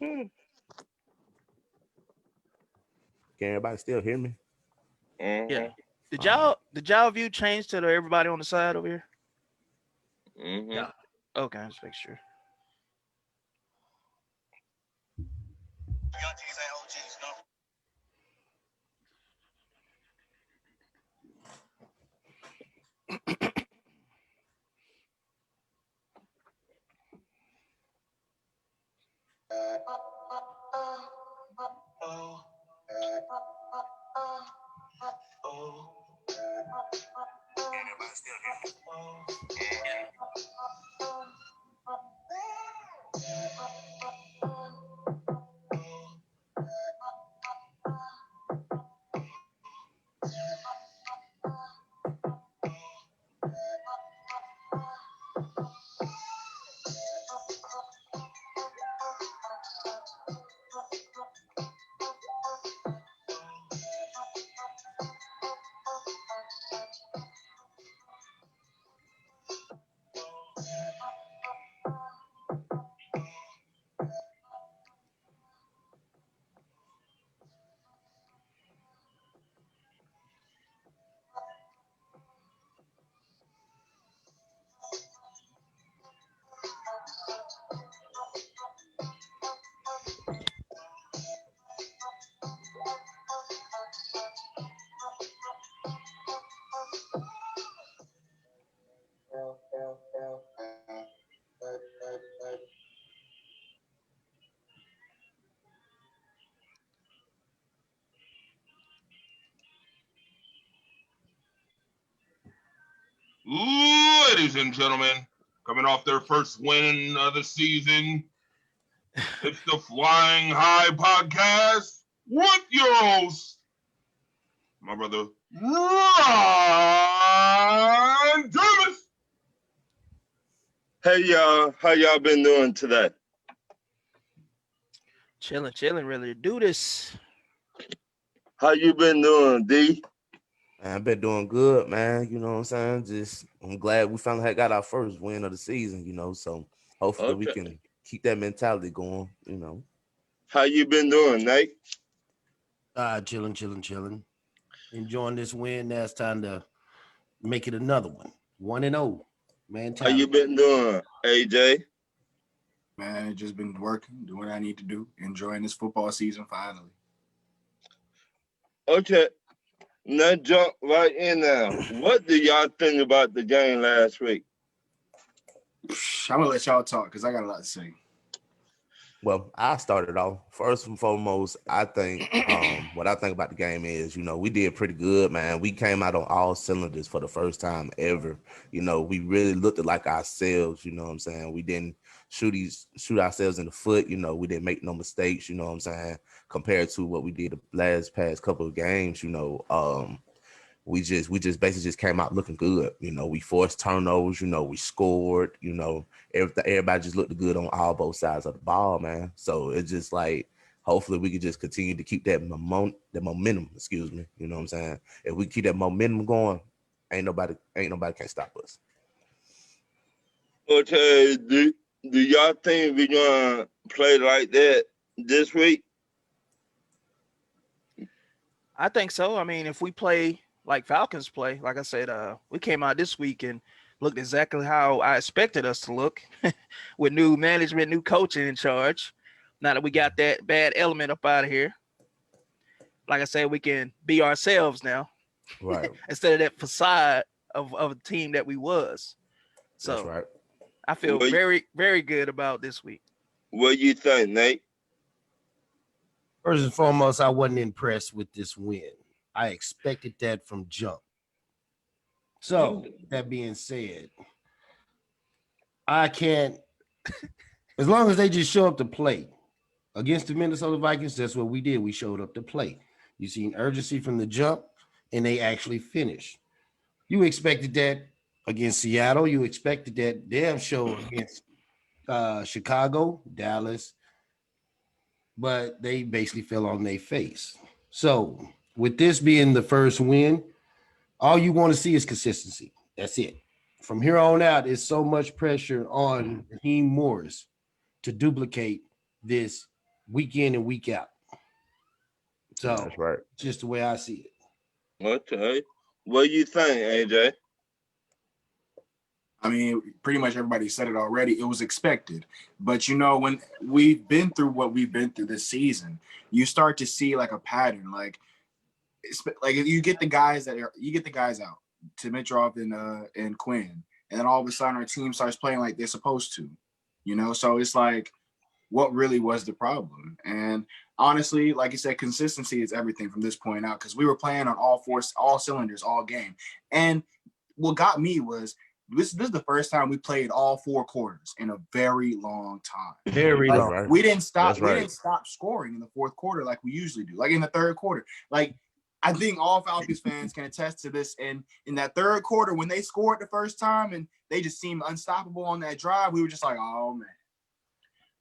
Can everybody still hear me? Yeah. Did y'all view change to everybody on the side over here? Yeah. Okay, let's make sure. Ladies and gentlemen, coming off their first win of the season, it's the Flying High Podcast with your host, my brother Ron Thomas. Hey y'all, how y'all been doing today? Chilling, ready to do this. How you been doing, D? I've been doing good, man. You know what I'm saying? I'm glad we finally got our first win of the season, so hopefully we can keep that mentality going, How you been doing, Nate? Chilling. Enjoying this win. Now it's time to make it another one. 1-0. Man, how you been doing, AJ? Man, just been working, doing what I need to do, enjoying this football season finally. Okay, now jump right in now. What do y'all think about the game last week? I'm gonna let y'all talk because I got a lot to say. Well, I started off. First and foremost, I think what I think about the game is, we did pretty good, man. We came out on all cylinders for the first time ever. We really looked like ourselves, you know what I'm saying? We didn't shoot ourselves in the foot, we didn't make no mistakes, you know what I'm saying? Compared to what we did the past couple of games, we just basically just came out looking good. We forced turnovers, we scored, everybody just looked good on both sides of the ball, man. So it's just like, hopefully we could just continue to keep that momentum, excuse me. You know what I'm saying? If we keep that momentum going, ain't nobody can stop us. Okay, do y'all think we're gonna play like that this week? I think so. I mean, if we play like Falcons play, like I said, we came out this week and looked exactly how I expected us to look with new management, new coaching in charge. Now that we got that bad element up out of here, like I said, we can be ourselves now, right? Instead of that facade of a team that we was. So that's right. I feel very, very good about this week. What do you think, Nate? First and foremost, I wasn't impressed with this win. I expected that from jump. So, that being said, I can't, as long as they just show up to play. Against the Minnesota Vikings, that's what we did. We showed up to play. You seen urgency from the jump, and they actually finished. You expected that against Seattle. You expected that damn show against Chicago, Dallas, but they basically fell on their face. So, with this being the first win, all you want to see is consistency. That's it. From here on out, it's so much pressure on Raheem Morris to duplicate this week in and week out. So That's right. just the way I see it. Okay. What do you think, AJ? I mean, pretty much everybody said it already. It was expected. But when we've been through what we've been through this season, you start to see like a pattern. Like you get the guys out to Mitroff and Quinn, and then all of a sudden our team starts playing like they're supposed to. So it's like, what really was the problem? And honestly, like you said, consistency is everything from this point out, because we were playing on all cylinders all game. And what got me was this is the first time we played all 4 quarters in a very long time. Very long. Right. We didn't stop. That's right. We didn't stop scoring in the 4th quarter like we usually do. Like in the 3rd quarter. Like I think all Falcons fans can attest to this. And in that 3rd quarter, when they scored the first time and they just seemed unstoppable on that drive, we were just like, oh man.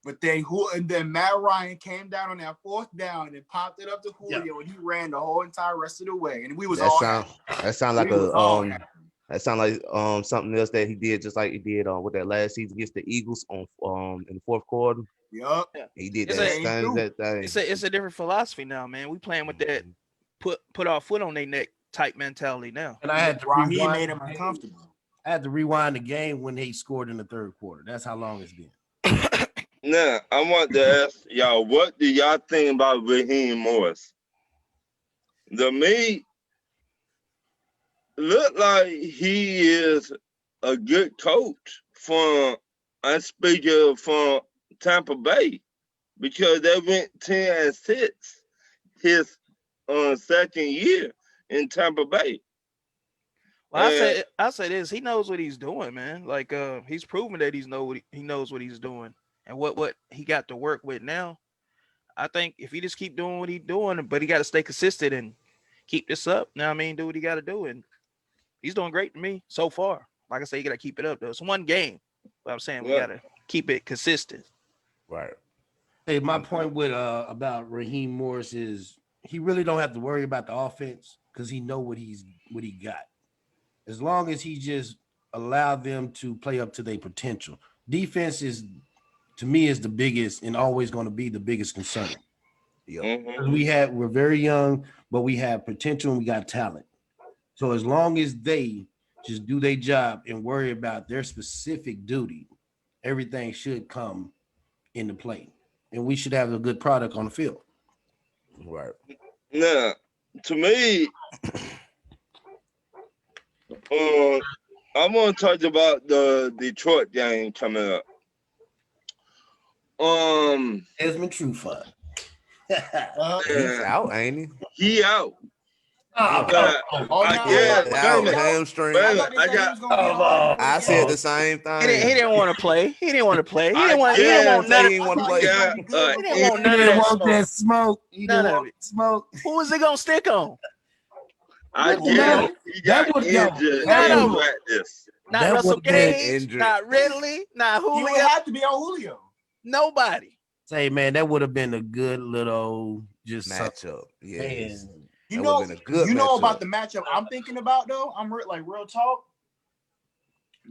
But then Matt Ryan came down on that 4th down and popped it up to Julio, and he ran the whole entire rest of the way. And we was that sound like something else that he did, just like he did with that last season against the Eagles on in the 4th quarter. Yup. He did that thing. It's a different philosophy now, man. We playing with that put our foot on their neck type mentality now. And I had to He made him uncomfortable. I had to rewind the game when he scored in the 3rd quarter. That's how long it's been. Now, I want to ask y'all, what do y'all think about Raheem Morris? To me, look like he is a good coach from Tampa Bay, because they went 10-6 his 2nd year in Tampa Bay. Well, I say this: he knows what he's doing, man. Like he's proven that he knows what he's doing, and what he got to work with now. I think if he just keep doing what he's doing, but he got to stay consistent and keep this up. Now, I mean, do what he got to do, and he's doing great to me so far. Like I say, you got to keep it up, though. It's one game, but I'm saying we got to keep it consistent. Right. Hey, my point with about Raheem Morris is he really don't have to worry about the offense, because he know what he got. As long as he just allow them to play up to their potential. Defense is, to me, is the biggest and always going to be the biggest concern. Yeah. Mm-hmm. We're very young, but we have potential and we got talent. So as long as they just do their job and worry about their specific duty, everything should come into play. And we should have a good product on the field. Right. Now, to me, I want to talk about the Detroit game coming up. Desmond Trufant. He's out, ain't he? He out. Hamstring. I said the same thing. He didn't want to play. He didn't want to play. He didn't want to play. He didn't want that smoke. He didn't want smoke. Who was he gonna stick on? I guess he got injured in practice. Not Russell Gage, not Ridley, not Julio. He would have to be on Julio. Nobody. Say, man, that would have been a good little just matchup. Yes. You know about the matchup I'm thinking about, though? I'm real talk.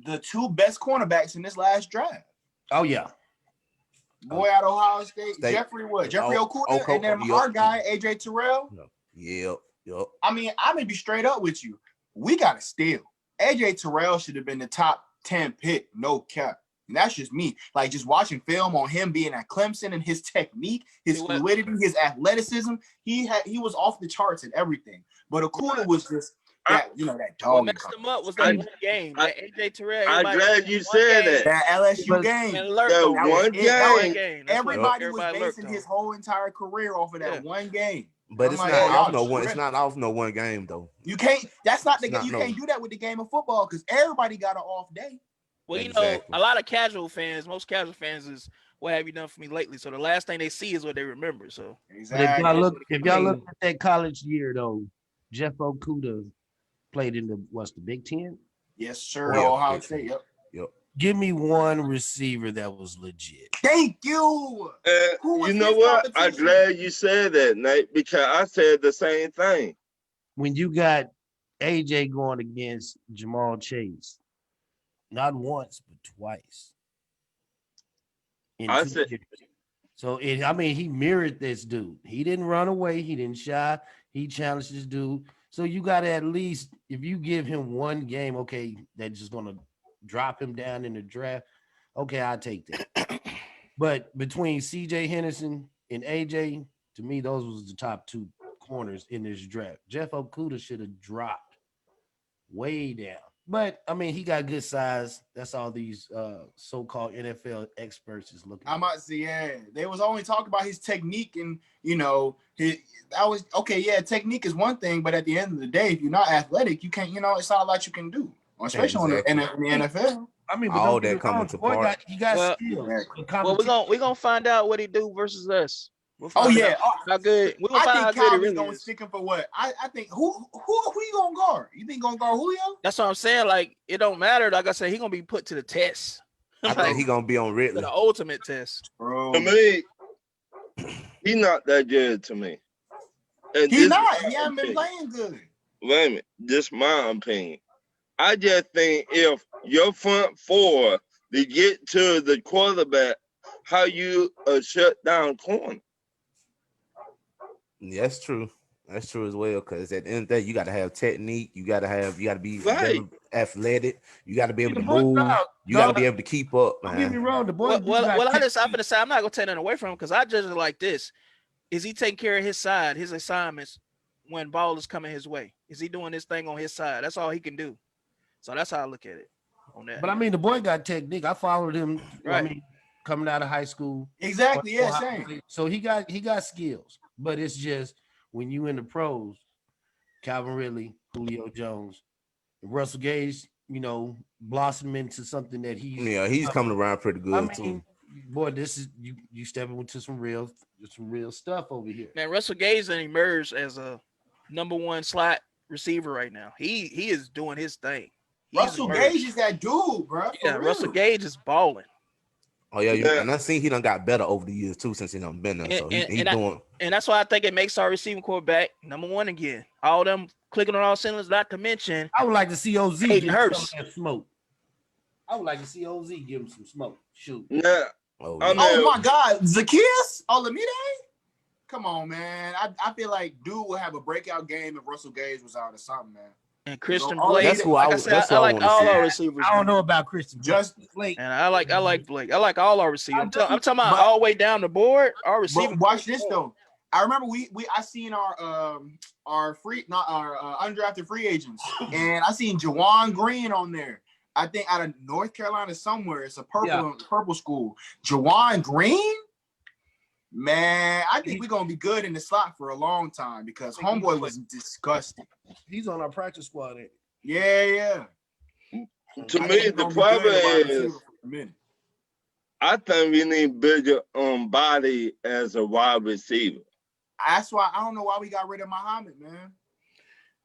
The 2 best cornerbacks in this last draft. Oh, yeah. Boy out of Ohio State. Jeffrey Okudah, and then our guy, AJ Terrell. Yep. I mean, I'm going to be straight up with you. We got to steal. AJ Terrell should have been the top 10 pick, no cap. And that's just me. Like, just watching film on him being at Clemson and his technique, his fluidity, his athleticism, he was off the charts and everything. But Okudah was just that dog. What messed him up was that one game. That AJ Terrell. I'm glad you said that. That LSU game. That one game. Everybody was basing his whole entire career off of that one game. But it's not off no one. It's not off no one game though. You can't. That's not the game. You can't do that with the game of football, because everybody got an off day. Well, a lot of most casual fans is, what have you done for me lately? So the last thing they see is what they remember. So exactly. If y'all look at that college year though, Jeff Okudah played in the Big Ten? Yes, sir. Ohio State. Yep. Give me one receiver that was legit. Thank you. You know what? I'm glad you said that, Nate, because I said the same thing. When you got AJ going against Jamal Chase, not once but twice. So he mirrored this dude. He didn't run away. He didn't shy. He challenged this dude. So you got to at least, if you give him one game, okay, that's just gonna drop him down in the draft. Okay, I'll take that. But between CJ Henderson and AJ, to me, those was the top two corners in this draft. Jeff Okuda should have dropped way down. But I mean, he got good size. That's all these so-called NFL experts is looking. I might say, yeah, they was only talking about his technique, and that was okay. Yeah, technique is one thing, but at the end of the day, if you're not athletic, you can't. It's not a lot you can do, especially in the NFL. I mean, but all that coming to part. He got skills. Well, we're gonna find out what he do versus us. Oh yeah, how good? We're gonna I find think out how good he Calvin's really gonna is. stick him for what? I think who you gonna guard? You think gonna guard Julio? That's what I'm saying. Like it don't matter. Like I said, he gonna be put to the test. I think he gonna be on To Ridley. the ultimate test. Bro, To me, he's not that good to me. And he's this not. is my He hasn't been opinion. playing good. Wait a minute. This is my opinion. I just think if your front four to get to the quarterback, how you shut down corner. Yeah, that's true. That's true as well. Because at the end of the day, you got to have technique. You got to be Right. very athletic. You got to be able to The boy- move. no, You got to no. be able to keep up, Don't get me man. wrong. The boy. Well, I'm gonna say I'm not gonna take nothing away from him because I judge it like this: is he taking care of his side, his assignments when ball is coming his way? Is he doing his thing on his side? That's all he can do. So that's how I look at it. On that. But I mean, the boy got technique. I followed him. Right. I mean, coming out of high school. Exactly. Yeah, same. So he got skills, but it's just when you in the pros, Calvin Ridley, Julio Jones, Russell Gage, blossom into something that He's coming around pretty good too. Boy, this is you stepping into some real stuff over here. Man, Russell Gage then emerged as a number one slot receiver right now. He is doing his thing. Russell Gage is that dude, bro. Yeah, Russell Gage is balling. Oh yeah, and I seen he done got better over the years too since he done been there. So he's doing. And that's why I think it makes our receiving quarterback number one again. All them clicking on all cylinders, not to mention. I would like to see OZ Hayden give Hurst. some of that smoke. I would like to see OZ give him some smoke. Shoot. Now, Oh, I yeah. mean, Oh my God, Zacchaeus Olamide? Come on, man. I feel like dude would have a breakout game if Russell Gage was out or something, man. And Christian all Blake. That's who I- like I said, that's I who I like wanna all see. our receivers. I don't know about Christian. Just Blake. And I like Blake. I like all our receivers. I'm talking about But- all the way down the board. Our receivers. But watch this though. I remember I seen our undrafted free agents, and I seen Jawan Green on there. I think out of North Carolina somewhere. It's a purple school. Jawan Green, man, I think we're gonna be good in the slot for a long time because homeboy was disgusting. He's on our practice squad. Yeah. to I me, think the we're gonna be problem good at wide is receiver for a minute. I think we need bigger body as a wide receiver. That's why I don't know why we got rid of Muhammad, man.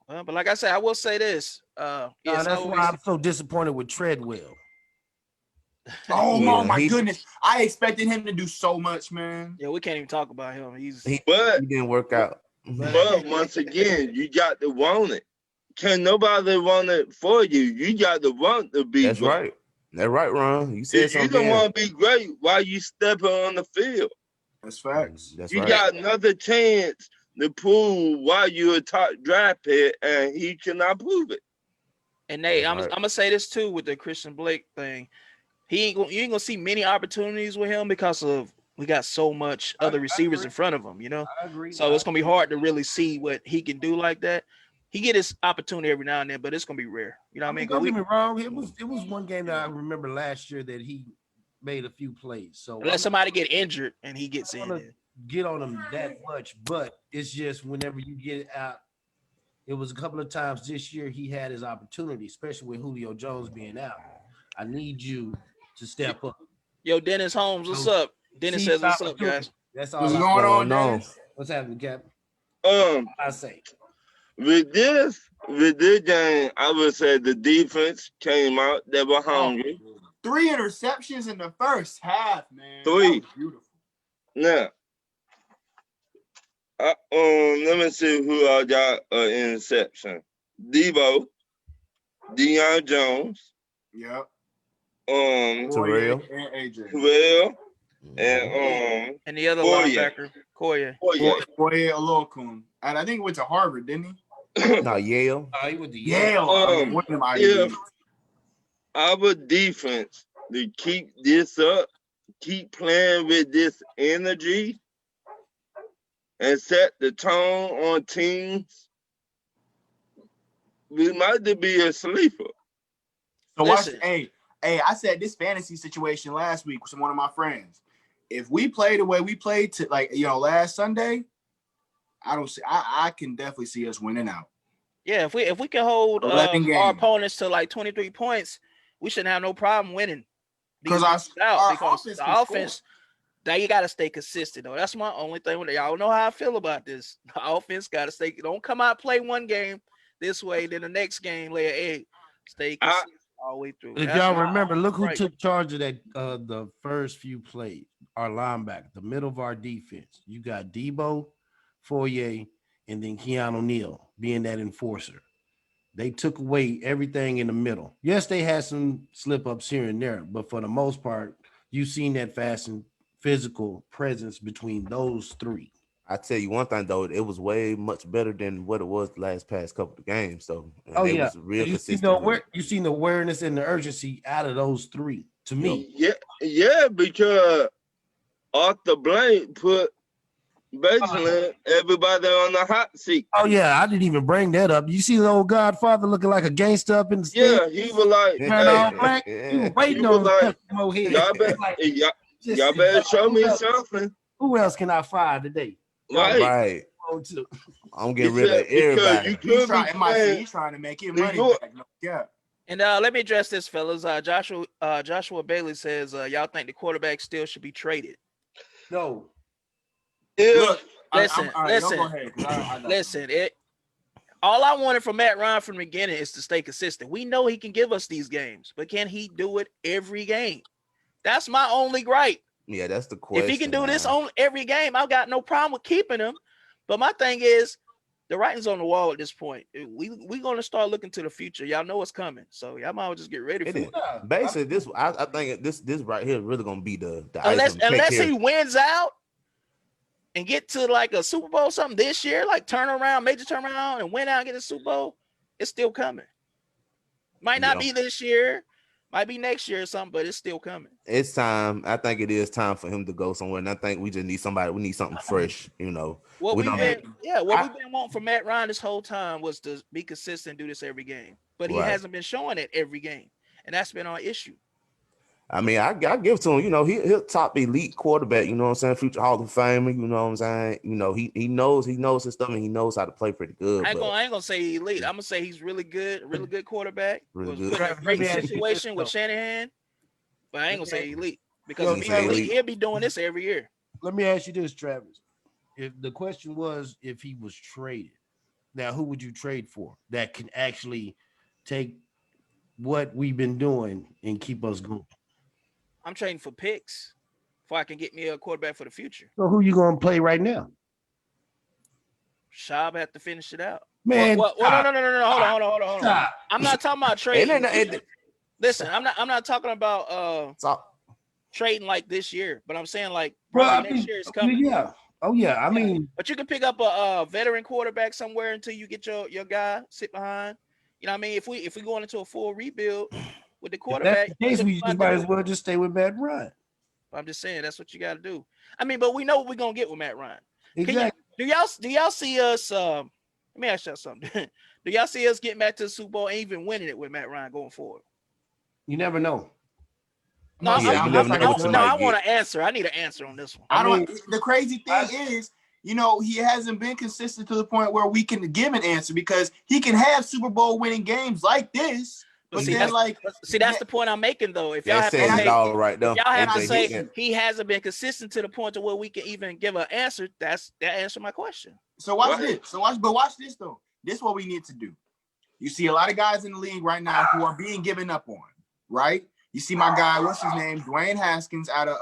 Well, but like I said, I will say this. That's why I'm so disappointed with Treadwell. Oh Yeah, my he- goodness. I expected him to do so much, man. Yeah, we can't even talk about him. But He didn't work out. But once again, you got to want it. Can nobody want it for you? You got to want to be That's great. right. That's right, Ron. You said If you something. don't want to be great, why you stepping on the field? That's facts. That's You right. got another chance to prove why you a top draft pick, and he cannot prove it. And Nate, That's I'm right. gonna say this too with the Christian Blake thing. You ain't gonna see many opportunities with him because of we got so much other receivers in front of him, I agree. So it's gonna be hard to really see what he can do like that. He get his opportunity every now and then, but it's gonna be rare. You know what I mean? Don't get me wrong. It was one game that I remember last year that he made a few plays. So Unless somebody get injured and he gets in wanna there. get on him that much, but it's just whenever you get out. It was a couple of times this year he had his opportunity, especially with Julio Jones being out. I need you to step up. Yo, Dennis Holmes, what's up? Dennis says, "What's up, guys?" That's all. What's I- going on, No. Dennis? What's happening, Cap? I say. With this game, I would say the defense came out. They were hungry. 3 interceptions in the first half, man. 3. That was beautiful. Now, let me see who I got an interception. Debo, Deion Jones, Yep. Terrell. And AJ. Terrell, and And the other Boye. linebacker, Koye. Boye Olokun. And I think he went to Harvard, didn't he? No, Yale. He went to Yale. One of them if IDBs. our defense to keep this up, keep playing with this energy, and set the tone on teams, we might be a sleeper. So watch. Listen. Hey, I said this fantasy situation last week with one of my friends. If we play the way we played to last Sunday, I can definitely see us winning out. Yeah, if we can hold 11 games. our opponents to like 23 points, we shouldn't have no problem winning. Because our offense, the offense, now you got to stay consistent though. That's my only thing. Y'all know how I feel about this. The offense got to stay. Don't come out play one game this way, then the next game lay an egg. Stay consistent all the way through. If y'all remember, look who took charge of that the first few plays. Our linebacker, the middle of our defense. You got Debo, Foyer, and then Keanu Neal being that enforcer. They took away everything in the middle. Yes, they had some slip-ups here and there, but for the most part, you've seen that fast and physical presence between those three. I tell you one thing though, it was way much better than what it was the past couple of games. So was real consistent. You seen the awareness and the urgency out of those three to me. Yeah, because Arthur Blank put basically everybody on the hot seat. Oh yeah, I didn't even bring that up. You see the old Godfather looking like a gangster up in the stand? Yeah, he was like, all black. He was waiting on the y'all better show me something. Who else can I fire today? Right. I'm getting rid of everybody. He's trying to make it money back. Yeah. And let me address this, fellas. Joshua Bailey says, y'all think the quarterback still should be traded? No. Look, listen. All I wanted from Matt Ryan from the beginning is to stay consistent. We know he can give us these games, but can he do it every game? That's my only gripe. Yeah, that's the question. If he can do this on every game, I've got no problem with keeping him. But my thing is, the writing's on the wall at this point. We're going to start looking to the future. Y'all know what's coming. So y'all might just get ready for it. Basically, I think this right here is really going to be the unless he wins out and get to like a Super Bowl or something this year, like major turnaround and win out and get a Super Bowl, it's still coming. Might not be this year. Might be next year or something, but it's still coming. It's time. I think it is time for him to go somewhere. And I think we just need somebody. We need something fresh, What we've been wanting from Matt Ryan this whole time was to be consistent, do this every game. But he hasn't been showing it every game. And that's been our issue. I mean, I give it to him. He'll top elite quarterback, you know what I'm saying? Future Hall of Famer, you know what I'm saying? He knows his stuff and he knows how to play pretty good. I ain't gonna say elite. I'm gonna say he's really good quarterback. Really good. Put in a great situation with Shanahan, but I ain't gonna say elite because he'll be doing this every year. Let me ask you this, Travis. If the question was if he was traded, now who would you trade for that can actually take what we've been doing and keep us going? I'm trading for picks before I can get me a quarterback for the future. So who you gonna play right now? Shab have to finish it out. Man, no. Hold on. I'm not talking about trading. Listen, I'm not talking about trading like this year, but I'm saying like next year is coming. Yeah. Oh yeah. I mean, but you can pick up a veteran quarterback somewhere until you get your guy sit behind. You know what I mean? If we going into a full rebuild with the quarterback, that's the case, we might as well just stay with Matt Ryan. I'm just saying that's what you got to do. I mean, but we know what we're gonna get with Matt Ryan. Exactly. Do y'all see us? Let me ask y'all something. Do y'all see us getting back to the Super Bowl and even winning it with Matt Ryan going forward? You never know. No, I want an answer. I need an answer on this one. The crazy thing is, he hasn't been consistent to the point where we can give an answer because he can have Super Bowl winning games like this. But that's the point I'm making though. If y'all have to say he hasn't been consistent to the point to where we can even give an answer, that answer my question. So watch this. Watch this though. This is what we need to do. You see a lot of guys in the league right now who are being given up on, right? You see my guy, what's his name, Dwayne Haskins out of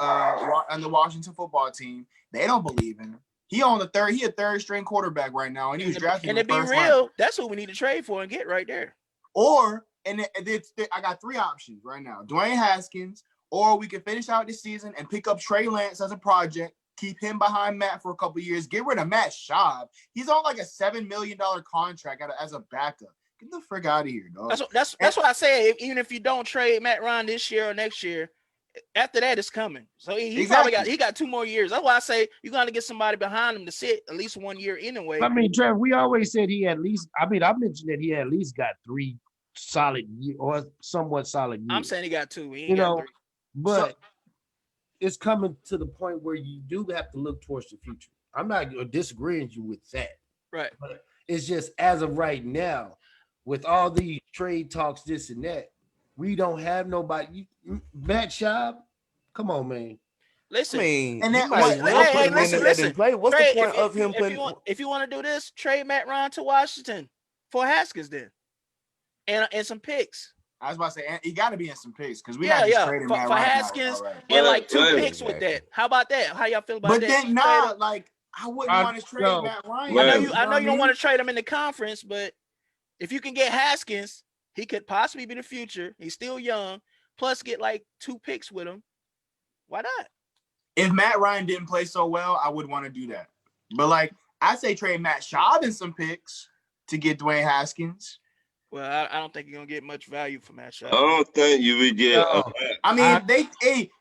on the Washington football team. They don't believe in him. He a third string quarterback right now, and he was drafted. And to be real, that's who we need to trade for and get right there. I got three options right now: Dwayne Haskins, or we can finish out this season and pick up Trey Lance as a project, keep him behind Matt for a couple years, get rid of Matt Schaub. He's on like a $7 million contract as a backup. Get the frick out of here, dog. That's what I say. Even if you don't trade Matt Ryan this year or next year, after that it's coming. So he Exactly. probably got 2 more years. That's why I say you got to get somebody behind him to sit at least 1 year anyway. I mean, Trevor, we always said he at least. I mean, I mentioned that he at least got 3 solid or somewhat solid years. I'm saying he got 2. He ain't you got know, 3. but it's coming to the point where you do have to look towards the future. I'm not disagreeing with you with that. Right. But it's just as of right now, with all these trade talks, this and that, we don't have nobody. Matt Schaub, come on, man. Listen, I mean, and then- listen. Play. What's Trade, the point of him putting? If you want to do this, trade Matt Ryan to Washington for Haskins then, and some picks. I was about to say, he got to be in some picks because we Yeah, not just trading Matt for Ryan Haskins already. and like 2 Right. picks with that. How about that? How y'all feel about But that? then, nah, like I wouldn't want to trade no. Matt Ryan. Right. I know you don't want to trade him in the conference, but if you can get Haskins, he could possibly be the future. He's still young. Plus, get like 2 picks with him. Why not? If Matt Ryan didn't play so well, I would want to do that. But like, I say trade Matt Schaub in some picks to get Dwayne Haskins. Well, I don't think you're gonna get much value from that shot. I don't think you would get No. I mean,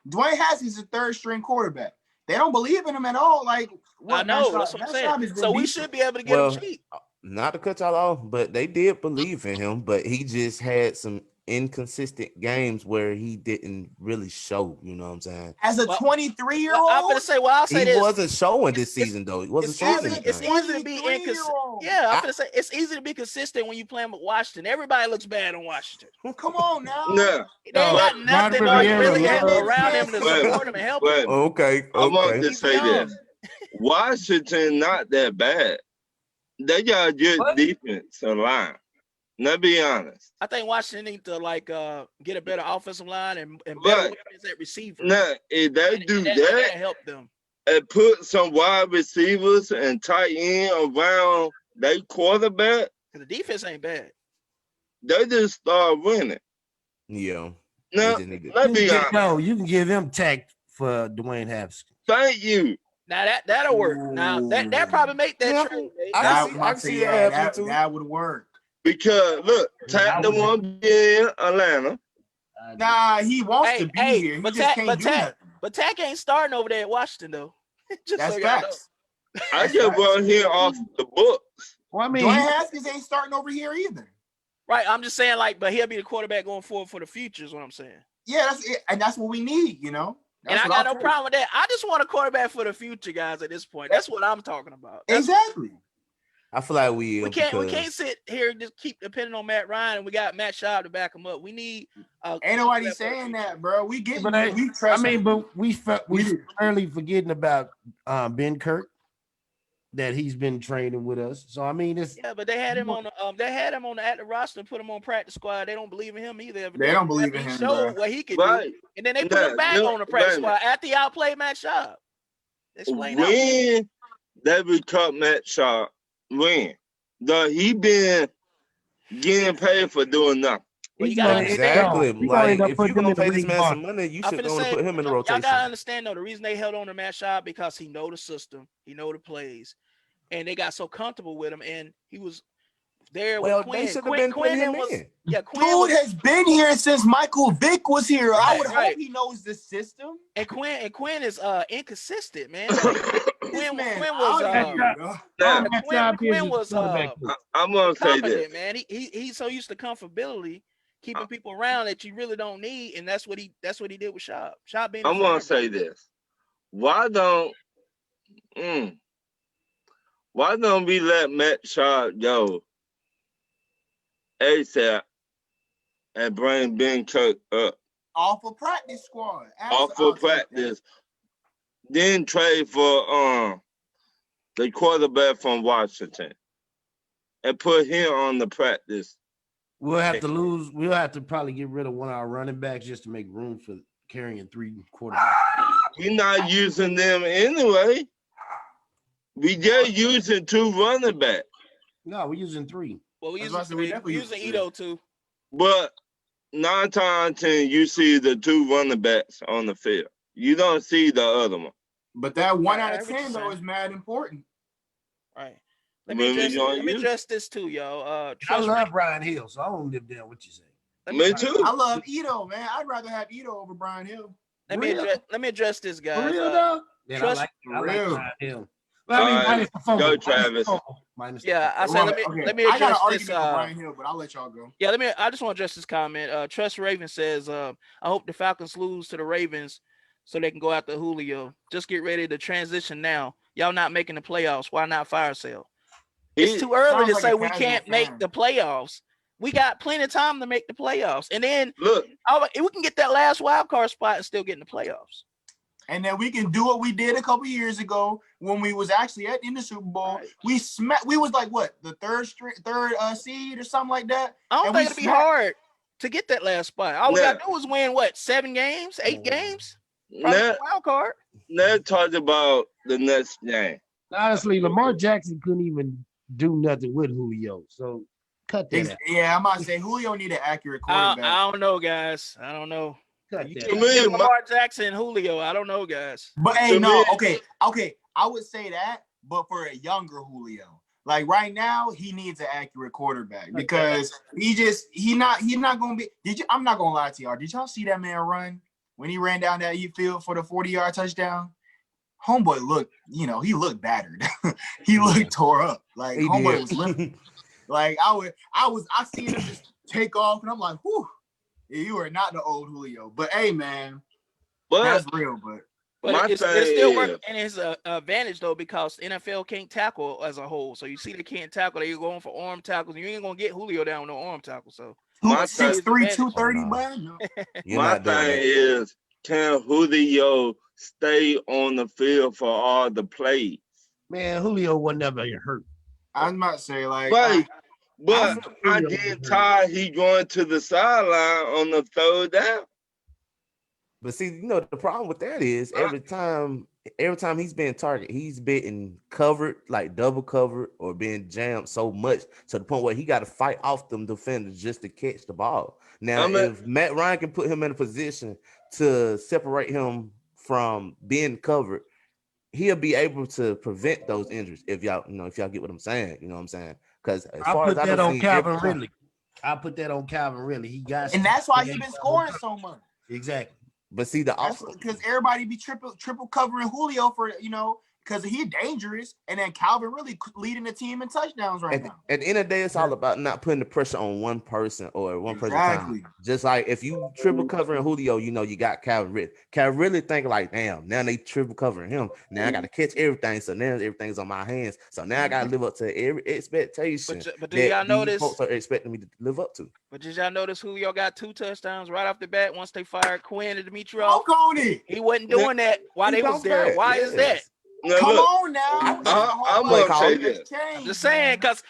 Dwayne Haskins is a 3rd string quarterback. They don't believe in him at all. Like, I know, that's what I'm saying. So we should be able to get him cheap. Not to cut y'all off, but they did believe in him, but he just had some inconsistent games where he didn't really show, you know what I'm saying? As a 23-year-old, I'm gonna say, I'll say He this. wasn't showing this season though. He wasn't showing It's anything. easy to be inconsistent. 23-year-old. Yeah, I'm gonna say it's easy to be consistent when you playing with Washington. Everybody looks bad on Washington. Come on now. Nah, They ain't got nothing really Rivera, around him to but- support him and help him. but Okay. I want to He's say young. this. Washington not that bad. They got a good defense and line. Let's be honest. I think Washington need to get a better offensive line and better But- weapons at receiver. Now, if they do that'll that help them. and put some wide receivers and tight end around their quarterback, Because the defense ain't bad. they just start winning. Yeah. Now, They just need to- let's be honest. No, you can give him tech for Dwayne Haskins. Thank you. Now that'll work. Now that probably make that Yeah. trade. I can see it happening too. That would work. Because, look, Tack the one in Atlanta. Nah, he wants to be Hey, here. He but just can't do Tack, nothing. but Tack ain't starting over there at Washington though. Just That's so y'all know. facts. I That's just facts. want him off the books. Well, I mean, Dwayne Haskins ain't starting over here either. Right, I'm just saying, but he'll be the quarterback going forward for the future. Is what I'm saying. Yeah, that's it, and that's what we need. You know. And That's I what got I'll no take. problem with that. I just want a quarterback for the future, guys. At this point, that's what I'm talking about. Exactly. I feel like We can't sit here and just keep depending on Matt Ryan, and we got Matt Schaub to back him up. We need. Ain't nobody saying that, bro. We get. but We trust. him. we fairly forgetting about Ben Kirk, that he's been training with us. So I mean, it's Yeah, but they had him on the active roster and put him on practice squad. They don't believe in him either. They don't believe in He him, showed bro. what he could Right. do, and then they put him back on the practice squad after he outplayed Matt Schaub. Explain that. When they would cut Matt Sharp, when? He been getting paid for doing nothing. Well, you gotta Exactly. We gonna Like, end up if putting you're gonna him in pay the this man ring some money, you I'm should finna want to say, put him in the Y'all rotation. gotta understand though, the reason they held on to Matt Schaub because he know the system, he know the plays, and they got so comfortable with him, and he was there Well, with Quinn. they should have been putting him was, in. yeah, Quinn Dude was, has been here since Michael Vick was here. I would Right. hope he knows the system. and Quinn is inconsistent, man. This Quinn man was out here, bro. Now, Quinn was I'm gonna say confident, this. man. He's so used to comfortability, keeping people around that you really don't need, and that's what he did with Schaub. Schaub being I'm gonna say this. Why don't we let Matt Sharp go ASAP and bring Ben Kirk up Off of practice squad. off for practice, then trade for the quarterback from Washington and put him on the practice. we'll have to lose. We'll have to probably get rid of one of our running backs just to make room for carrying 3 quarterbacks. We're not using them anyway. We just using 2 running backs. No, we're using 3. Well, we That's why I said we using definitely using use Ito too. But 9 times 10, you see the 2 running backs on the field. You don't see the other one. But that 1 out of Every 10 though percent. is mad important. Right. When we gonna Let me use- address this too, y'all. I Trust love Brian Hill, so I don't live down what you say. Me too. I love Ito, man. I'd rather have Ito over Brian Hill. let me address this, For guys. real though? Then trust- I like real. Brian Hill. Well, I mean, All right, minus the fumble. go, Minus the Travis. fumble. Minus the Yeah, I fumble. said let me I got address an this. argument for Brian Hill, but I'll let y'all go. Yeah, I just want to address this comment. Trust Raven says, I hope the Falcons lose to the Ravens so they can go after Julio. Just get ready to transition now. Y'all not making the playoffs. Why not fire sale? It's too early sounds to like say a we casual can't make fan. the playoffs. We got plenty of time to make the playoffs. And then Look, we can get that last wild card spot and still get in the playoffs. And then we can do what we did a couple years ago when we was actually in the Super Bowl. Right. We was like what, the third seed or something like that. I don't And think we it'll be smacked- hard to get that last spot. All we Now- got to do is win, 7 games, 8 games? Probably now, the wild card. let's talk about the next game. Honestly, Lamar Jackson couldn't even do nothing with Julio, so cut that out. Yeah, I'm about to say Julio need an accurate quarterback. I don't know, guys. I don't know. Cut You that take out. me, Lamar Jackson, Julio. I don't know, guys. But hey, To no, me- okay. I would say that, but for a younger Julio. Like right now, he needs an accurate quarterback because he's not gonna be. I'm not gonna lie to y'all. Did y'all see that man run when he ran down that field for the 40-yard touchdown? Homeboy looked, he looked battered. He looked tore up. Like He homeboy did. was limping. Like I seen him just take off, and I'm like, whew, you are not the old Julio. But hey, man, But that's real. But My It's thing still is- working in his advantage though, because the NFL can't tackle as a whole. So you see they can't tackle. They're going for arm tackles. You ain't gonna get Julio down with no arm tackle. So My 6'3", advantage. 230, Oh, no. man. No. You're my not doing thing that. is, can Julio stay on the field for all the plays? Man, Julio was never hurt. I was about to say, like, But I Julio get was hurt. tired he going to the sideline on the third down. But see, the problem with that is every time he's being targeted, he's being covered, like double covered, or being jammed so much to the point where he got to fight off them defenders just to catch the ball. Now, if Matt Ryan can put him in a position to separate him from being covered, he'll be able to prevent those injuries. If y'all get what I'm saying, you know what I'm saying? Because as I far put as I that don't on see Calvin every time- Ridley. I put that on Calvin Ridley. He got, and that's why he's been scoring so much. Exactly. But see, Because everybody be triple covering Julio for because he's dangerous, and then Calvin really leading the team in touchdowns right now. At the end of the day, it's all about not putting the pressure on one person or one person at a Exactly. time. Just like if you triple covering Julio, you got Calvin Ridley. Calvin Ridley think like, damn, now they triple covering him. Now I got to catch everything. So now everything's on my hands. So now I got to live up to every expectation But do y'all that notice? these folks are expecting me to live up to. But did y'all notice Julio got 2 touchdowns right off the bat once they fired Quinn and Demetriou? Talk on it. He wasn't doing that while He they was bounced there. back, Why is that? yes. Now, Come look, on now. I'm gonna say this. I'm just saying, because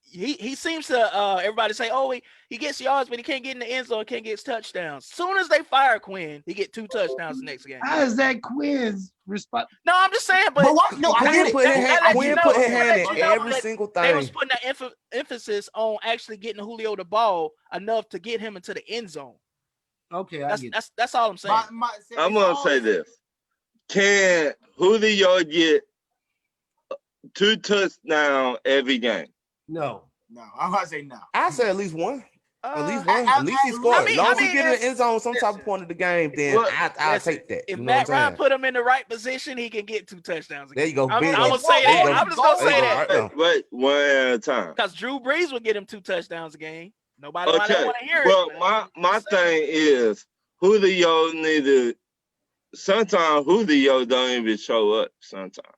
he seems to everybody say, oh, he gets yards, but he can't get in the end zone, can't get touchdowns. Soon as they fire Quinn, he get 2 touchdowns the next game. How is that Quinn's response? No, I'm just saying, but what? No, I Quinn get it. put his hand, let Quinn you know- put his that hand let in you know every that single they was thing. putting that emphasis on actually getting Julio the ball enough to get him into the end zone. Okay, I get it. That's all I'm saying. I'm gonna say this. Can Julio get 2 touchdowns every game? No. No, I'm about to say no. I say at least one. At least Uh, one. At least he scored. I As long as mean, he get in the end zone some type of point of the game, then Look, I'll listen, take that. if You know Matt what I'm Ryan saying? put him in the right position, he can get 2 touchdowns. There you go. I'm Big gonna go. say There you that. go. I'm just gonna There you say go, that. right now. Wait, one at a time. Because Drew Brees would get him 2 touchdowns a game. Nobody might not Okay. want to hear Well, it. my thing is Julio needed. Sometimes Julio don't even show up. Sometimes.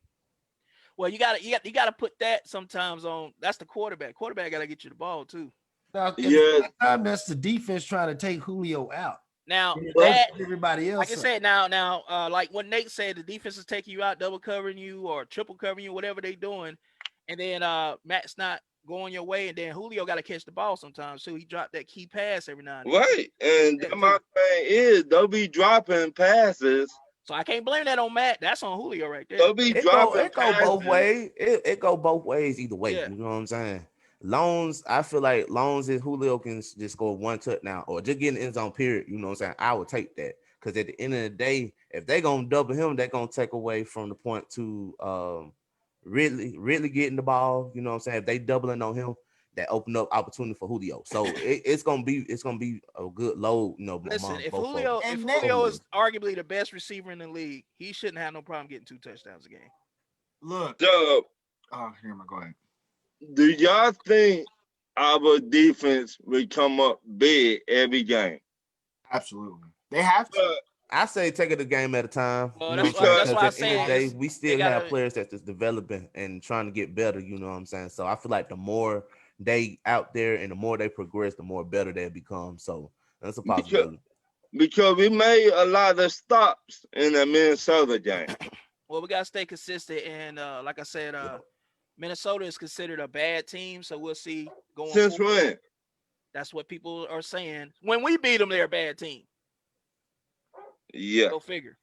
Well, you gotta put that sometimes on. That's the quarterback. Quarterback gotta get you the ball too. Now, at the Yeah. same time, that's the defense trying to take Julio out. Now Well, that, Everybody else. like I said, now, like what Nate said, the defense is taking you out, double covering you or triple covering you, whatever they doing, and then Matt's not going your way, and then Julio got to catch the ball sometimes, so he dropped that key pass every now and then. Right, and my thing is they'll be dropping passes. So I can't blame that on Matt. That's on Julio right there. They'll be It dropping go both passes. ways. It go both ways either way. Yeah. You know what I'm saying? I feel like long as Julio can just score one touchdown or just get in the end zone, period, you know what I'm saying? I would take that. Because at the end of the day, if they're going to double him, they're going to take away from the point to really getting the ball. You know what I'm saying? If they doubling on him, that open up opportunity for Julio. So it's gonna be a good load, you know. Listen, if both of Julio them. if Julio is arguably the best receiver in the league, he shouldn't have no problem getting 2 touchdowns a game. Look. So, here we go. Ahead. do y'all think our defense will come up big every game? Absolutely. They have to. I say take it a game at a time. Well, you know that's why I at the end of the say day, we still have players that's just developing and trying to get better. You know what I'm saying? So I feel like the more they out there and the more they progress, the more better they become. So that's a possibility. Because we made a lot of stops in the Minnesota game. Well, we gotta stay consistent, and like I said, Minnesota is considered a bad team, so we'll see going Since forward. when? That's what people are saying. When we beat them, they're a bad team. Yeah. Go figure.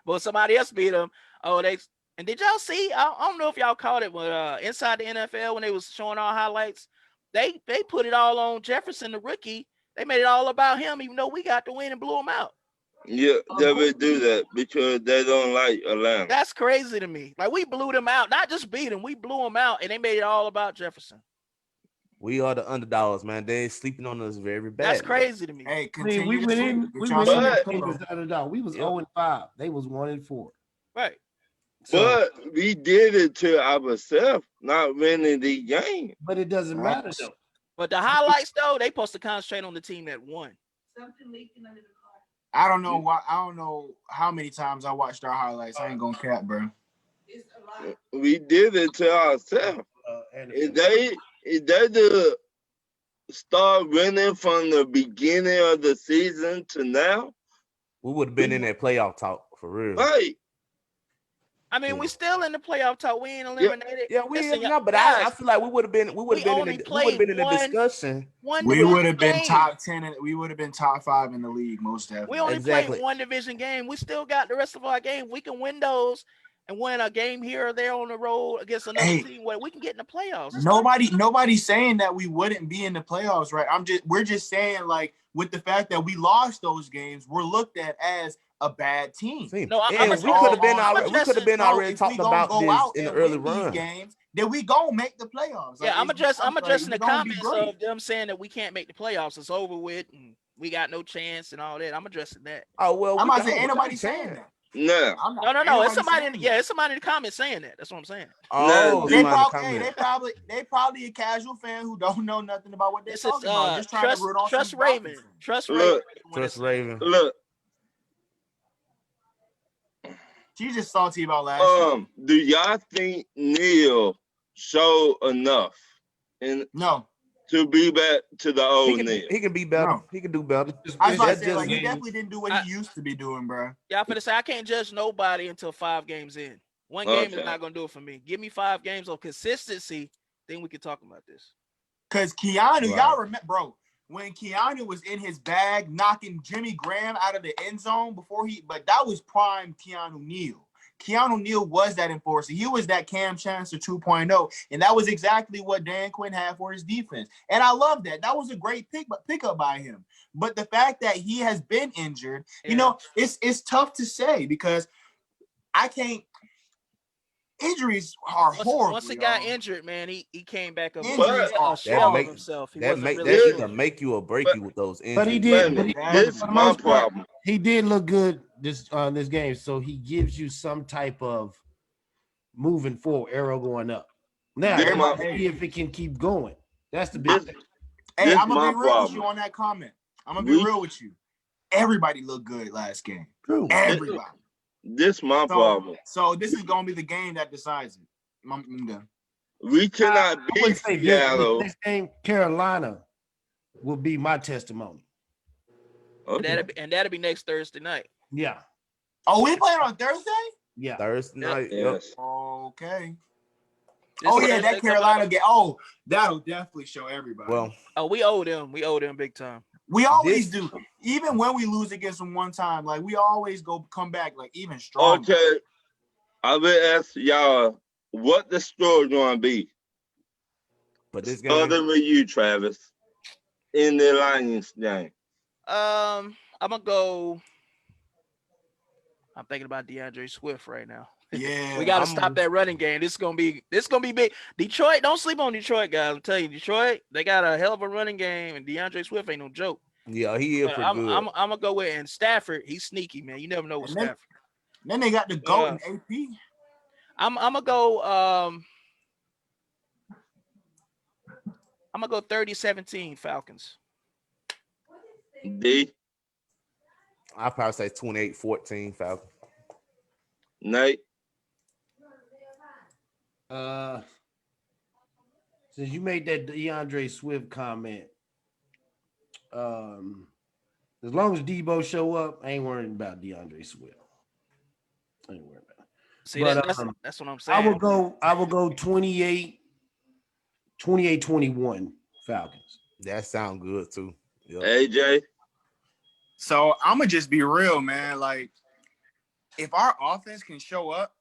But somebody else beat them. Oh, and did y'all see? I don't know if y'all caught it, but inside the NFL when they was showing our highlights, they put it all on Jefferson, the rookie. They made it all about him, even though we got the win and blew him out. Yeah, they will do that because they don't like Atlanta. That's crazy to me. Like, we blew them out, not just beat them, we blew them out, and they made it all about Jefferson. We are the underdogs, man. They sleeping on us very bad. That's crazy to me. Hey, we went in. We went in the underdog. We was 0-5. They was 1-4. Right. But we did it to ourselves, not winning the game. But it doesn't matter though. But the highlights, though, they supposed to concentrate on the team that won. Something leaking under the car. I don't know why. I don't know how many times I watched our highlights. I ain't gonna cap, bro. It's a lot. We did it to ourselves. If they start winning from the beginning of the season to now, we would have been in that playoff talk for real. Right. I mean, we still in the playoff talk. We ain't eliminated. Yeah, we ain't not, but I feel like we would have been in the discussion. We would have been top 10 and we would have been top 5 in the league, most definitely. We only played one division game. We still got the rest of our game. We can win those and win a game here or there on the road against another team where we can get in the playoffs. Nobody's saying that we wouldn't be in the playoffs, right? We're just saying, like, with the fact that we lost those games, we're looked at as a bad team. No, we could have been already talking about this in the early run. Games, then we gonna make the playoffs. Yeah, I'm addressing the comments of them saying that we can't make the playoffs. It's over with, and we got no chance and all that. I'm addressing that. Oh well, I'm not saying ain't nobody saying that. No. No. It's somebody it's somebody in the comments saying that. That's what I'm saying. Oh, they probably a casual fan who don't know nothing about what they're talking about. Just trying to root on Trust Raven. Trust Raven. Look. She's just salty about last year. Do y'all think Neil showed enough to be back to the old Neil? He can be better. No. He can do better. I was about to say, he definitely didn't do what he used to be doing, bro. Yeah, I'm gonna say I can't judge nobody until 5 games in. One game is not gonna do it for me. Give me 5 games of consistency, then we can talk about this. Because Keanu, y'all remember, bro, when Keanu was in his bag knocking Jimmy Graham out of the end zone but that was prime Keanu Neal. Keanu Neal was that enforcer. He was that Cam Chancellor 2.0, and that was exactly what Dan Quinn had for his defense. And I love that. That was a great pickup by him. But the fact that he has been injured, you know, it's tough to say because I can't. Injuries are horrible. Once he got injured, man, he came back up. Himself. That can make you or break you with those injuries. But he did. This is my problem. He did look good this game, so he gives you some type of moving forward, arrow going up. Now, see if it can keep going. That's the big thing. Hey, I'm gonna be real with you on that comment. I'm gonna be real with you. Everybody looked good last game. True. Everybody. This my problem. So this is gonna be the game that decides it. I'm done. We cannot beat Seattle. This game, Carolina, will be my testimony. Okay. That'll be next Thursday night. Yeah. Oh, we playing on Thursday? Yeah. Thursday night. Yes. Okay. That Carolina game. Oh, that'll definitely show everybody. Well, we owe them. We owe them big time. We always do. Even when we lose against them one time, like we always come back like even stronger. Okay. I will ask y'all what the score is going to be. But this Starting game, with you, Travis, in the Lions game. I'm gonna go. I'm thinking about DeAndre Swift right now. Yeah, We got to I'm stop that running game. This is gonna be big. Detroit, don't sleep on Detroit, guys. I'm telling you, Detroit, they got a hell of a running game, and DeAndre Swift ain't no joke. yeah, he is But pretty good. I'm gonna go with and Stafford. He's sneaky, man. You never know with and then, Stafford. then they got the GOAT Uh, and AP. I'm gonna go. I'm gonna go 30-17 Falcons. D, I probably say 28-14 Falcons. Nate. Since you made that DeAndre Swift comment, as long as Debo show up, I ain't worried about DeAndre Swift. I ain't worried about it. See, But, that's what I'm I saying. will go 28-21 Falcons. That sound good too. Yep. AJ. So I'm gonna just be real, man. Like, if our offense can show up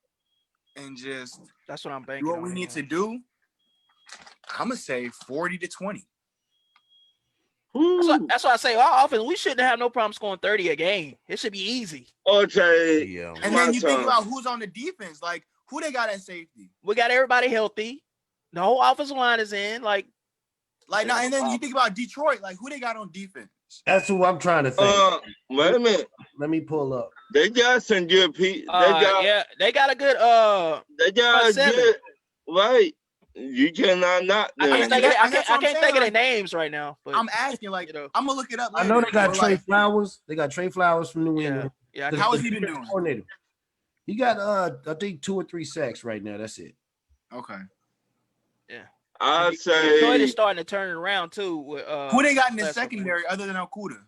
and just That's what I'm banking do what on we right need now. to do, I'm gonna say 40-20. That's why I say our offense. We shouldn't have no problem scoring 30 a game. It should be easy. Okay. Yeah. And My then you think turn. about who's on the defense, like who they got at safety. We got everybody healthy. The whole offensive line is in. Like Now, and then you think about Detroit, like who they got on defense. That's who I'm trying to think. Wait a minute. Let me pull up. They got some good people. they got a good They got front seven. good. Right. You cannot knock I them. can't think of and that's what I'm think of saying, their like, names right now. But I'm asking, like, you know. I'm gonna look it up I later. know they got but, Trey like, Flowers. They got Trey Flowers from New yeah, England. yeah. How has he been doing? Coordinator. He got I think 2 or 3 sacks right now. That's it. Okay. I'd Detroit is say starting to turn it around too. With, Who they got in the last couple secondary other than Okuda?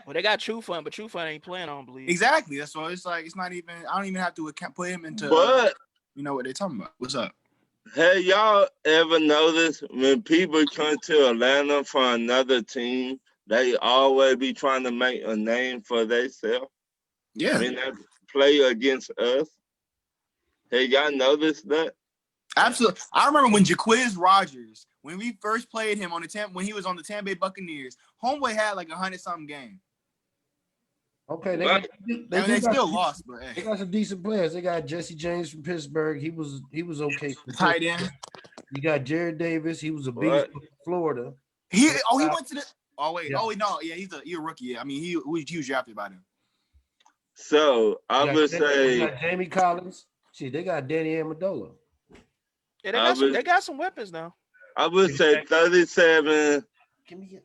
Well, they got True Fun, but True Fun ain't playing. I don't believe. Exactly. That's why it's like it's not even. I don't even have to put him into. but You know what they're talking about? What's up? have y'all ever noticed when people come to Atlanta from another team, they always be trying to make a name for themselves Yeah, when they play against us? Have y'all noticed that? absolutely. I remember when Jaquiz Rogers, when we first played him on the when he was on the Tampa Bay Buccaneers, Homeboy had like 100-something game. Okay, they Right. They still lost, but They hey, got some decent players. They got Jesse James from Pittsburgh. He was okay. the tight end. You got Jared Davis. He was a beast Right. from Florida. He went to the. Oh wait, Yeah. no, yeah, he's a rookie. Yeah, I mean he was drafted by them. So I You would got say Jamie Collins. See, they got Danny Amendola. Yeah, they got some weapons now. I would say 37-17 Give me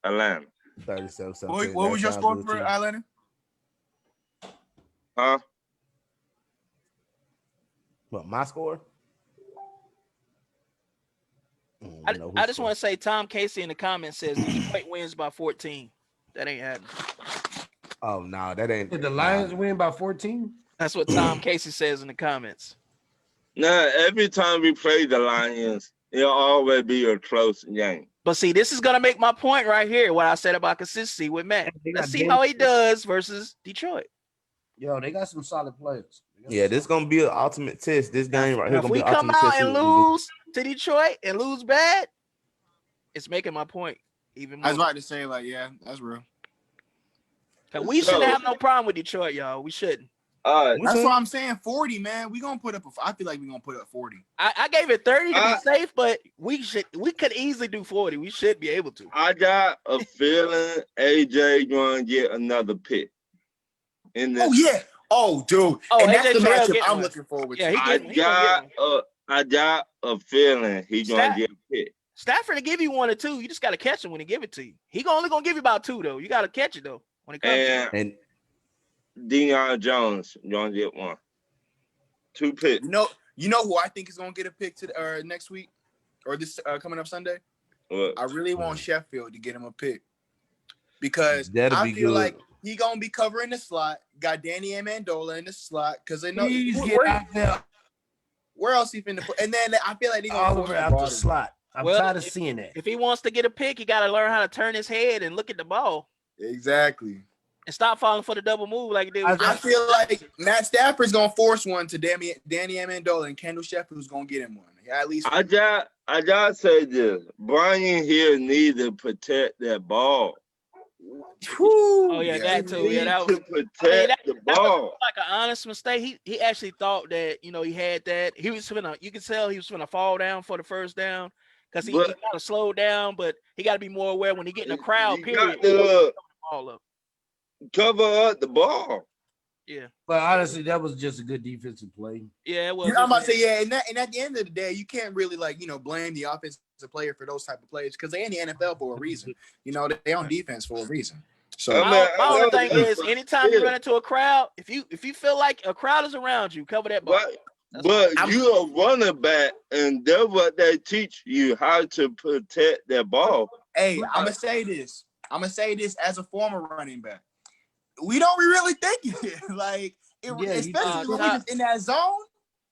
Atlanta. 37. What was your score for Atlanta? Huh? What, my score? I just want to say Tom Casey in the comments says Detroit wins by 14. That ain't happening. Oh no, that ain't. Did the Lions win by 14? That's what Tom Casey says in the comments. Now, every time we play the Lions, it'll always be a close game. But see, this is gonna make my point right here. What I said about consistency with Matt. They got Let's see Danny- how he does versus Detroit. Yo, they got some solid players. Yeah, this gonna be an ultimate test. This game right here If gonna we be an come ultimate out test. and lose to Detroit and lose bad, it's making my point even more. I was about to say, like, yeah, that's real. 'Cause we shouldn't have no problem with Detroit, y'all. We shouldn't. All right. That's why I'm saying 40, man. We gonna put up. I feel like we gonna put up 40. I gave it 30 to be safe, but we could easily do 40. We should be able to. I got a feeling AJ going to get another pick. In this. Oh yeah. Oh, dude. Oh, and AJ that's the Terrell matchup getting I'm one. looking forward to. Yeah, I got a feeling he's going to get a pick. Stafford to give you 1 or 2. You just got to catch him when he give it to you. He only going to give you about 2, though. You got to catch it, though, when it comes to it. And Deion Jones going to get 1. 2 picks. You know who I think is gonna get a pick next week or this coming up Sunday? What? I really want Sheffield to get him a pick because That'd I be feel good. like he gonna be covering the slot. Got Danny Amendola in the slot because they know Please get out there where else he finna put. And then I feel like they gonna Oliver force out the Broderick. slot. I'm tired of seeing that. If he wants to get a pick, he got to learn how to turn his head and look at the ball. Exactly. And stop falling for the double move like it did with I Justin. feel like Matt Stafford's gonna force one to Danny Amendola, and Kendall Sheffield's gonna get him one. Yeah, at least I just say this. Brian here need to protect that ball. Oh yeah, yeah. that too. Yeah, that to was. protect the That ball. was like an honest mistake. He actually thought that he had that. He was gonna. You could tell he was gonna fall down for the first down because he But kind of slowed down. But he got to be more aware when he get in the crowd. you Period. got to Ball up. cover up the ball. Yeah. But honestly, that was just a good defensive play. Yeah, it was. I'm about to say, yeah, and at the end of the day, you can't really blame the offensive player for those type of plays because they in the NFL for a reason. They on defense for a reason. So I mean, My only thing that's is, what anytime it you is. run into a crowd, if you feel like a crowd is around you, cover that ball. But you a running back, and that's what they teach you, how to protect that ball. hey, I'm gonna say this. As a former running back. We don't really think it. Like, especially when we just in that zone.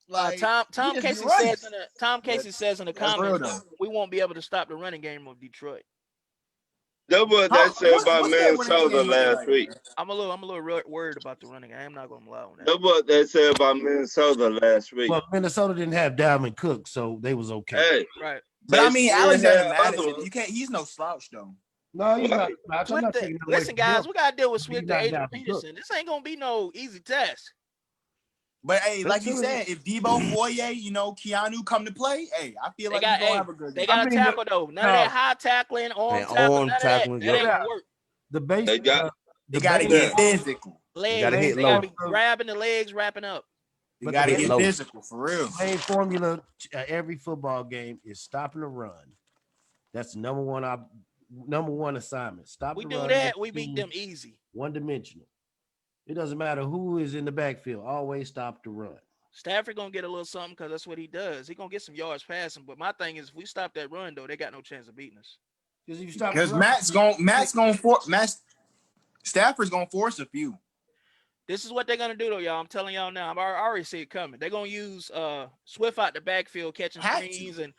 Like Tom we just Casey be running. says in the That's real, comments, though. we won't be able to stop the running game of Detroit. That's what they said about What's that running Minnesota game looking last like? week. I'm a little worried about the running game. I'm not gonna lie on that. That's what they said about Minnesota last week. Well, Minnesota didn't have Dalvin Cook, so they was okay. Hey, Right. But they I mean, still Alexander have Madison, other- you can't. He's no slouch though. No, you're not. I'm not Swift, taking it away listen, from guys, him. we gotta deal with He's Swift not and Adrian Dalvin Cook. Peterson. This ain't gonna be no easy task. But hey, like you That's said, if Debo Foye, Keanu come to play, hey, I feel They like got he's gonna have a good they game. got to tackle though. None of that high tackling, arm And tackling, arm none of tackling, that. That ain't yeah. gonna work. The base, They got- You gotta get physical. Legs, gotta hit they gotta low. be grabbing the legs, wrapping up. You But gotta the get low. physical for real. main formula every football game is stopping the run. That's the number one assignment. Stop We the do run. that, make we the beat team them easy. one dimensional. It doesn't matter who is in the backfield. Always stop the run. Stafford gonna get a little something because that's what he does. He gonna get some yards passing. But my thing is, if we stop that run though, they got no chance of beating us. Because if you stop, Because Stafford's gonna force a few. This is what they're gonna do though, y'all. I'm telling y'all now. I already see it coming. They're gonna use Swift out the backfield catching screens and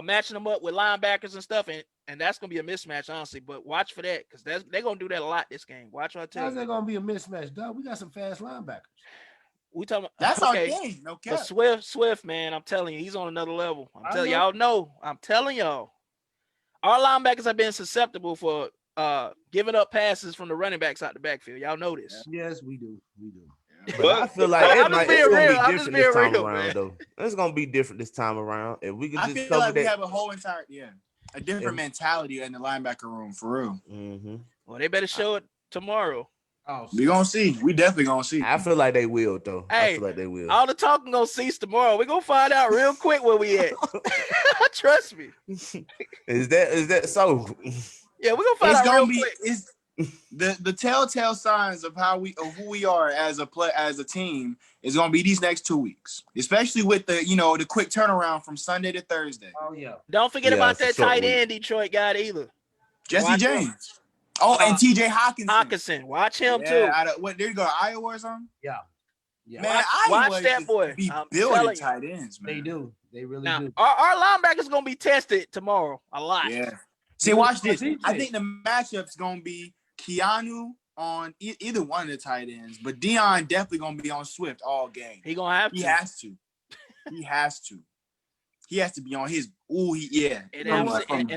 matching them up with linebackers and stuff, and that's gonna be a mismatch, honestly. But watch for that because they're gonna do that a lot this game. Watch what I tell how's you. that gonna be a mismatch, dog? We got some fast linebackers. We talking about That's okay. our thing. No But cap. Swift, man, I'm telling you, he's on another level. I'm I telling know. y'all know. I'm telling y'all. Our linebackers have been susceptible for giving up passes from the running backs out the backfield. Y'all know this. Yes, we do. We do. But I feel like I'm just being it's gonna real. be I'm just different being this time real, around, man. though. It's gonna be different this time around. If we can I just feel cover like we that. have a whole entire a different mentality in the linebacker room for real. Mm-hmm. Well, they better show it tomorrow. Oh, We gonna see. We definitely gonna see. I feel like they will, though. I Hey, feel like they will. all the talking gonna cease tomorrow. We're gonna find out real quick where we at. Trust me. Is that so? Yeah, we're gonna find It's out gonna real be quick. it's the telltale signs of who we are as a team is gonna be these next 2 weeks, especially with the quick turnaround from Sunday to Thursday. Oh yeah. Don't forget Yeah, about it's a that short tight week. end Detroit got either. Jesse Watch him. James. Oh, and TJ Hawkinson. Hawkinson. Watch him too. Yeah, there you go, Iowa or something. Yeah. Yeah. Man, Watch Iowa that just boy. be I'm building telling you. tight ends, man. They do. They really Now, do. our linebackers gonna be tested tomorrow a lot. Yeah. See, watch this. TJ. I think the matchup's gonna be Keanu on either one of the tight ends, but Dion definitely gonna be on Swift all game. He gonna have to. He has to. He has to. He has to be on his. Yeah. And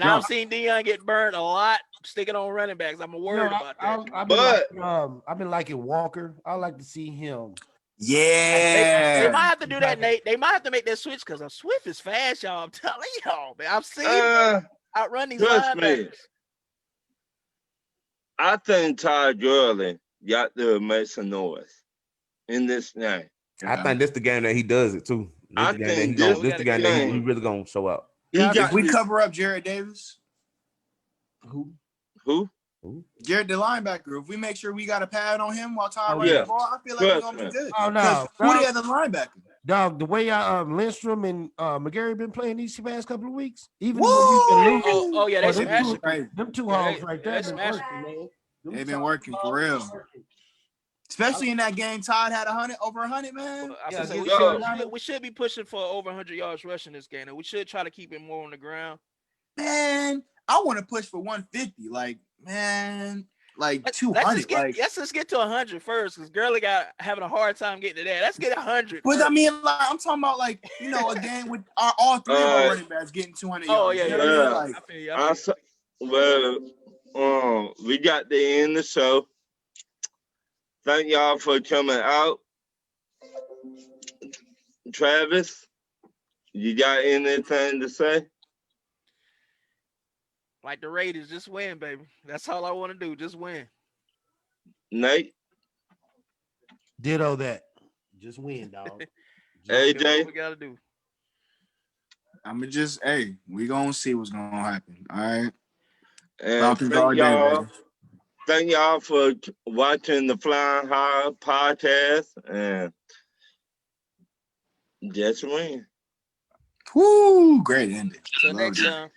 I've seen Dion get burned a lot sticking on running backs. I'm worried about that. I've been liking Walker. I like to see him. Yeah. They might have to do that, Nate. They might have to make that switch because Swift is fast, y'all. I'm telling y'all, man. I've seen him outrun these trust me. linebackers. I think Todd Gurley got to make some noise in this game. I think this the game that he does it too. I This think the game that he really gonna show up. If we cover up Jared Davis, Who? Jared the linebacker, if we make sure we got a pad on him while Todd Oh, running yeah. the ball, I feel like we're gonna be good. Oh no. Who the other linebacker? Dog, the way Lindstrom and McGarry been playing these past couple of weeks, even Woo! though you've been losing, Oh yeah, they them smashing. two, them two Yeah, hogs they- right yeah, there they been smashing. working, man. Them They've been two working for hogs real. Especially in that game, Todd had over 100, man. I Yeah, say yeah. we should be pushing for over 100 yards rushing this game, and we should try to keep it more on the ground. Man, I want to push for 150. Like, man, like Let's 200. just get let's just get to 100 first, because Gurley got having a hard time getting to that. Let's get 100. But first. I mean, like, I'm talking about like, you know, a game with all three of our running backs getting 200 Oh yards. yeah, You yeah, know what I mean? yeah. Like, I feel you. I feel you. Well, we got to end the show. Thank y'all for coming out. Travis, you got anything to say? Like the Raiders, just win, baby. That's all I want to do. Just win. Nate, Ditto that. Just win, dog. AJ? Do what we gotta do. I'm just, hey, we gonna see what's gonna happen. All right. And Falcons all day, baby. thank y'all for watching the Flying High podcast, and just win. Woo, great ending. Till Love next it. time.